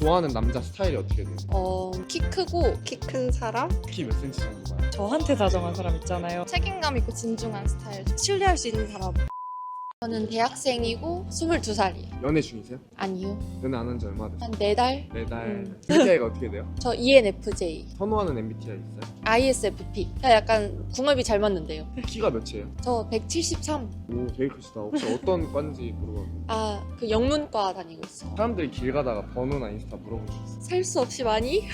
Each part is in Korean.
좋아하는 남자 스타일이 어떻게 돼요? 키 크고 키 큰 사람? 키 몇 센치 정도 봐요? 저한테 다정한 사람 있잖아요. 책임감 있고 진중한 스타일. 신뢰할 수 있는 사람. 저는 대학생이고 22살이에요. 연애 중이세요? 아니요. 연애 안 한 지 얼마 됐어요? 한 4달? 4달. MBTI가 어떻게 돼요? 저 ENFJ, 선호하는 MBTI 있어요? ISFP. 약간 궁합이 잘 맞는데요. 키가 몇이에요? 저 173. 오, 되게 크시다. 혹시 어떤 과인지 물어봐도 그 영문과 다니고 있어요. 사람들이 길 가다가 번호나 인스타 물어볼 수 있어요? 셀 수 없이 많이?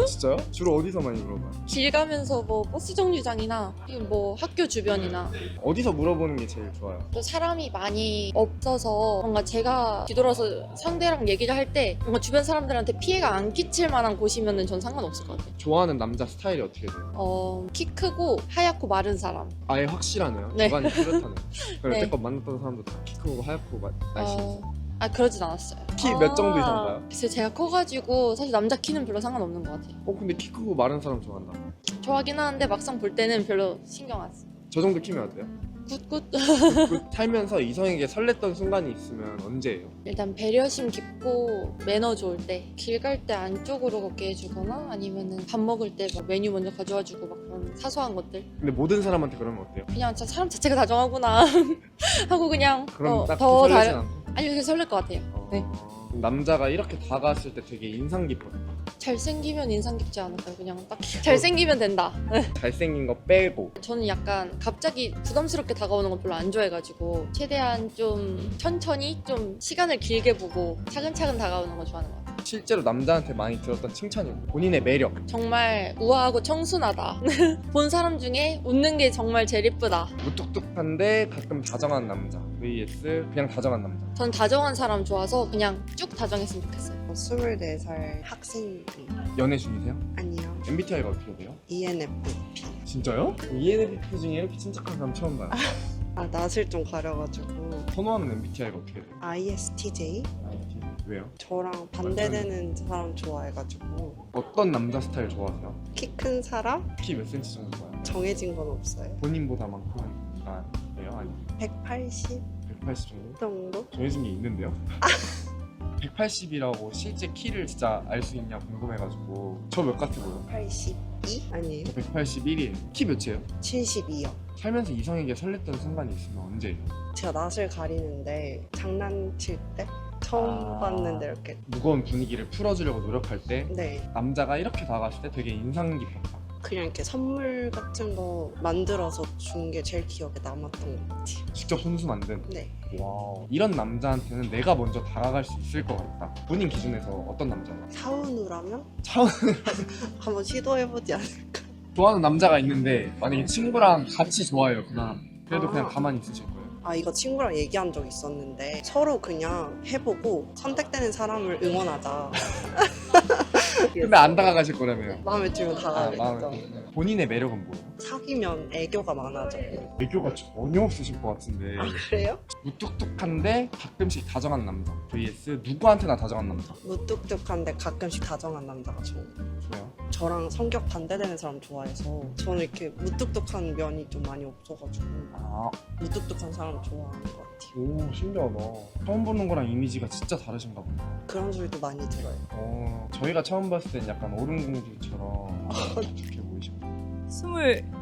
진짜요? 주로 어디서 많이 물어봐요? 길 가면서 뭐 버스 정류장이나 뭐 학교 주변이나 어디서 물어보는 게 제일 좋아요? 또 사람이 많이 없어서 뭔가 제가 뒤돌아서 상대랑 얘기를 할 때 뭔가 주변 사람들한테 피해가 안 끼칠 만한 곳이면은 전 상관없을 것 같아요. 좋아하는 남자 스타일이 어떻게 돼요? 키 크고 하얗고 마른 사람. 아예 확실하네요. 네. 주관이 뚜렷하네요. 그럼 네. 여태껏 만났던 사람도 다 키 크고 하얗고 날씬해요. 그러진 않았어요. 키 몇 정도 이상 봐요? 글쎄 제가 커가지고 사실 남자 키는 별로 상관없는 것 같아요. 근데 키 크고 마른 사람 좋아한다. 좋아하긴 하는데 막상 볼 때는 별로 신경 안 써. 저 정도 키면 어때요? 굿굿. 살면서 이성에게 설렜던 순간이 있으면 언제예요? 일단 배려심 깊고 매너 좋을 때, 길 갈 때 안쪽으로 걷게 해주거나 아니면은 밥 먹을 때 막 메뉴 먼저 가져와주고 막 그런 사소한 것들. 근데 모든 사람한테 그러면 어때요? 그냥 진짜 사람 자체가 다정하구나 하고 그냥 그럼 딱히 더 설레진 않고? 아니 그게 설렐 것 같아요. 네. 그럼 남자가 이렇게 다가왔을 때 되게 인상 깊어요. 잘생기면 인상 깊지 않을까요? 그냥 딱히 잘생기면 된다. 잘생긴 거 빼고. 저는 약간 갑자기 부담스럽게 다가오는 건 별로 안 좋아해가지고 최대한 좀 천천히 좀 시간을 길게 보고 차근차근 다가오는 거 좋아하는 것 같아요. 실제로 남자한테 많이 들었던 칭찬이 뭐예요? 본인의 매력. 정말 우아하고 청순하다. 본 사람 중에 웃는 게 정말 제일 예쁘다. 무뚝뚝한데 가끔 다정한 남자 vs 그냥 다정한 남자. 전 다정한 사람 좋아서 그냥 쭉 다정했으면 좋겠어요. 24살 학생이에요. 연애 중이세요? 아니요. MBTI가 어떻게 돼요? ENFP. 진짜요? ENFP 중에 이렇게 침착한 사람 처음 봐요. 낯을 좀 가려가지고 선호하는 MBTI가 어떻게 돼요? ISTJ? 왜요? 저랑 반대되는 사람 좋아해가지고 어떤 남자 스타일 좋아하세요? 키 큰 사람? 키 몇 센치 정도 봐요? 정해진 건 없어요. 본인보다 만큼이나 돼요? 아니면 180 180 정도? 정도? 정해진 게 있는데요? 180이라고 실제 키를 진짜 알 수 있냐 궁금해가지고 저 몇 같아 보여? 82? 아니에요. 저 181이에요. 키 몇이에요? 72요. 살면서 이성에게 설렜던 순간이 있으면 언제예요? 제가 낯을 가리는데 장난칠 때 처음 봤는데 이렇게 무거운 분위기를 풀어주려고 노력할 때 네 남자가 이렇게 다가왔을 때 되게 인상 깊었다. 그냥 이렇게 선물 같은 거 만들어서 준 게 제일 기억에 남았던 것 같아요. 직접 손수 만든. 네. 와, 이런 남자한테는 내가 먼저 다가갈 수 있을 것 같다. 본인 기준에서 어떤 남자가? 차은우라면 차은 한번 시도해보지 않을까. 좋아하는 남자가 있는데 만약에 친구랑 같이 좋아해요 그냥 그래도 그냥 아. 가만히 있으실 거예요? 아 이거 친구랑 얘기한 적 있었는데 서로 그냥 해보고 선택되는 사람을 응원하자. 근데 안 다가가실 거라며요. 마음에 들면 다가야겠죠. 마음에 들어요. 본인의 매력은 뭐예요? 사귀면 애교가 많아져. 애교가 전혀 없으실 것 같은데 그래요? 무뚝뚝한데 가끔씩 다정한 남자 vs 누구한테나 다정한 남자. 무뚝뚝한데 가끔씩 다정한 남자가 좋아요. 왜요? 저랑 성격 반대되는 사람 좋아해서 저는 이렇게 무뚝뚝한 면이 좀 많이 없어가지고 아, 무뚝뚝한 사람 좋아하는 것 같아요. 오 신기하다. 처음 보는 거랑 이미지가 진짜 다르신가 보네. 그런 소리도 많이 들어요. 저희가 처음 봤을 땐 약간 어른공주처럼 이렇게 보이시고.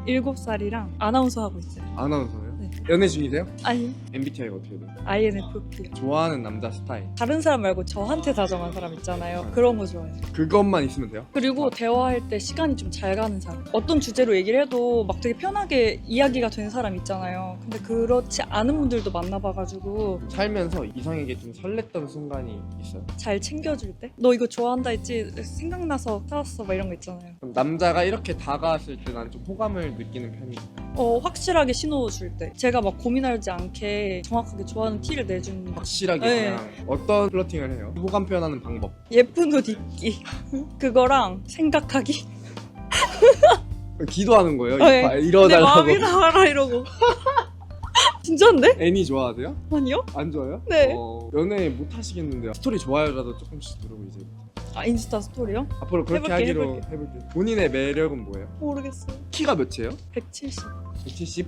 27살이랑 아나운서 하고 있어요. 아나운서요? 네. 연애 중이세요? 아니, MBTI가 어떻게 돼요? INFP. 좋아하는 남자 스타일 다른 사람 말고 저한테 다정한 사람 있잖아요. 그런 거 좋아해요. 그것만 있으면 돼요? 그리고 대화할 때 시간이 좀 잘 가는 사람. 어떤 주제로 얘기를 해도 막 되게 편하게 이야기가 되는 사람 있잖아요. 근데 그렇지 않은 분들도 만나봐가지고 살면서 이성에게 좀 설렜던 순간이 있어요? 잘 챙겨줄 때? 너 이거 좋아한다 했지? 생각나서 사왔어 막 이런 거 있잖아요. 그럼 남자가 이렇게 다가왔을 때 난 좀 호감을 느끼는 편이에요. 확실하게 신호 줄 때. 제가 막 고민하지 않게 정확하게 좋아하는 티를 내주는 막 확실하게 네. 그냥 어떤 플러팅을 해요? 호감 표현하는 방법. 예쁜 옷 입기. 그거랑 생각하기. 기도하는 거예요? 네. 이거 내 이뤄달라고. 마음이 나와라 이러고. 진짜인데? 애니 좋아하세요? 아니요? 안 좋아요? 네. 연애 못 하시겠는데요. 스토리 좋아요라도 조금씩 누르고 이제 인스타 스토리요? 앞으로 그렇게 하기로 해볼게요. 본인의 매력은 뭐예요? 모르겠어요. 키가 몇이에요? 170. 170?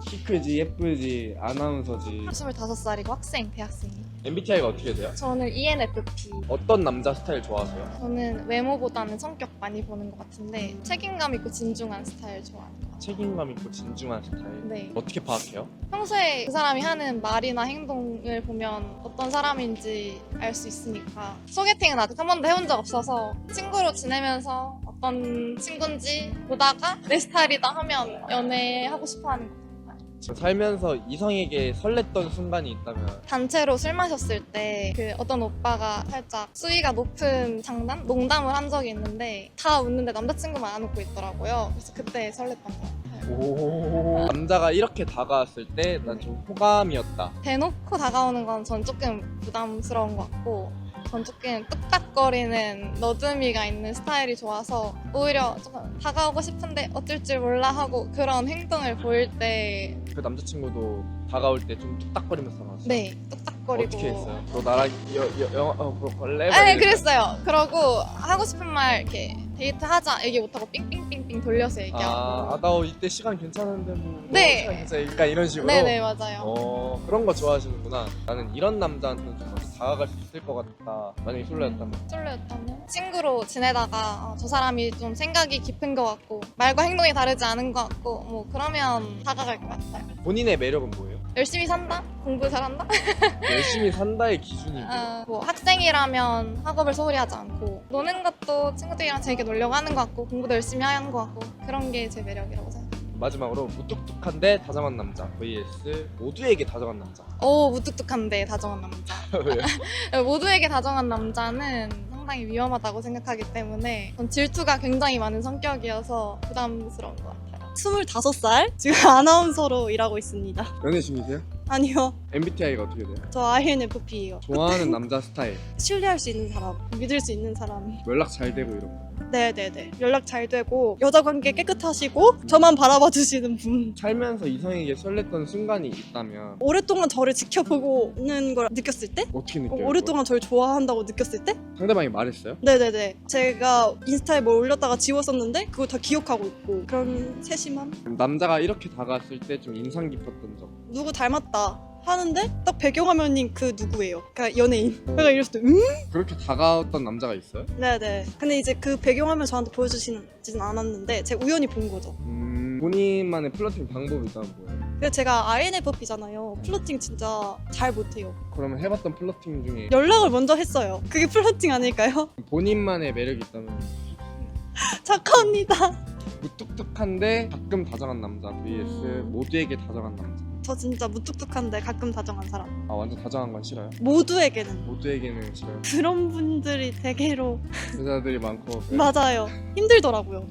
키 크지 예쁘지 아나운서지 25살이고 학생, 대학생이에요. MBTI가 어떻게 돼요? 저는 ENFP. 어떤 남자 스타일 좋아하세요? 저는 외모보다는 성격 많이 보는 것 같은데 책임감 있고 진중한 스타일 좋아해요. 책임감 있고 진중한 스타일. 네. 어떻게 파악해요? 평소에 그 사람이 하는 말이나 행동을 보면 어떤 사람인지 알 수 있으니까. 소개팅은 아직 한 번도 해본 적 없어서 친구로 지내면서 어떤 친구인지 보다가 내 스타일이다 하면 연애하고 싶어 하는 거. 살면서 이성에게 설렜던 순간이 있다면 단체로 술 마셨을 때 그 어떤 오빠가 살짝 수위가 높은 장난? 농담을 한 적이 있는데 다 웃는데 남자친구만 안 웃고 있더라고요. 그래서 그때 설렜던 것 같아요. 오... 남자가 이렇게 다가왔을 때 난 좀 호감이었다. 대놓고 다가오는 건 전 조금 부담스러운 것 같고 전 조금 뚝딱거리는 너드미가 있는 스타일이 좋아서 오히려 조금 다가오고 싶은데 어쩔 줄 몰라 하고 그런 행동을 보일 때 그 남자친구도 다가올 때 좀 뚝딱거리면서 다가왔어요. 네, 뚝딱거리고 어떻게 했어요? 너 나랑 영화 보러 갈래? 막 네, 이랬어요. 그랬어요. 그러고 하고 싶은 말 이렇게 데이트하자 얘기 못하고 삥삥삥삥 돌려서 얘기하고 나 이때 시간 괜찮은데 뭐 네. 시간 괜찮아. 그러니까 이런 식으로 네네 맞아요. 그런 거 좋아하시는구나. 나는 이런 남자한테는 좀 먼저 다가갈 수 있을 것 같다. 만약에 솔로였다면 솔로였다면 친구로 지내다가 저 사람이 좀 생각이 깊은 것 같고 말과 행동이 다르지 않은 것 같고 뭐 그러면 다가갈 것 같아요. 본인의 매력은 뭐예요? 열심히 산다? 공부 잘한다? 열심히 산다의 기준이 뭐예요? 뭐 학생이라면 학업을 소홀히 하지 않고 노는 것도 친구들이랑 재밌게 놀려고 하는 것 같고 공부도 열심히 하는 것 같고 그런 게 제 매력이라고 생각해요. 마지막으로 무뚝뚝한데 다정한 남자 vs 모두에게 다정한 남자. 오 무뚝뚝한데 다정한 남자. 왜요? 모두에게 다정한 남자는 상당히 위험하다고 생각하기 때문에 전 질투가 굉장히 많은 성격이어서 부담스러운 것 같아요. 25살? 지금 아나운서로 일하고 있습니다. 연애 중이세요? 아니요, MBTI가 어떻게 돼요? 저 INFP예요. 좋아하는 남자 스타일, 신뢰할 수 있는 사람, 믿을 수 있는 사람. 연락 잘 되고 이런 거. 네네네. 연락 잘 되고 여자 관계 깨끗하시고 저만 바라봐 주시는 분. 살면서 이성에게 설렜던 순간이 있다면 오랫동안 저를 지켜보고는 걸 느꼈을 때? 어떻게 느껴요? 오랫동안 저를 좋아한다고 느꼈을 때? 상대방이 말했어요? 네네네. 제가 인스타에 뭘 올렸다가 지웠었는데 그거 다 기억하고 있고 그런 세심함? 남자가 이렇게 다가왔을 때 좀 인상 깊었던 적. 누구 닮았다 하는데 딱 배경화면인 그 누구예요. 그러니까 연예인. 내가 이랬을 때 그렇게 다가왔던 남자가 있어요? 네네. 근데 이제 그 배경화면 저한테 보여주지는 않았는데 제가 우연히 본 거죠. 본인만의 플러팅 방법이 있다면 뭐예요? 그래서 제가 INFP잖아요. 플러팅 진짜 잘 못해요. 그러면 해봤던 플러팅 중에 연락을 먼저 했어요. 그게 플러팅 아닐까요? 본인만의 매력이 있다면 착합니다. 무뚝뚝한데 가끔 다정한 남자 vs 모두에게 다정한 남자. 저 진짜 무뚝뚝한데 가끔 다정한 사람. 완전 다정한 건 싫어요? 모두에게는. 모두에게는 싫어요. 그런 분들이 대개로 여자들이 많고 맞아요. 힘들더라고요.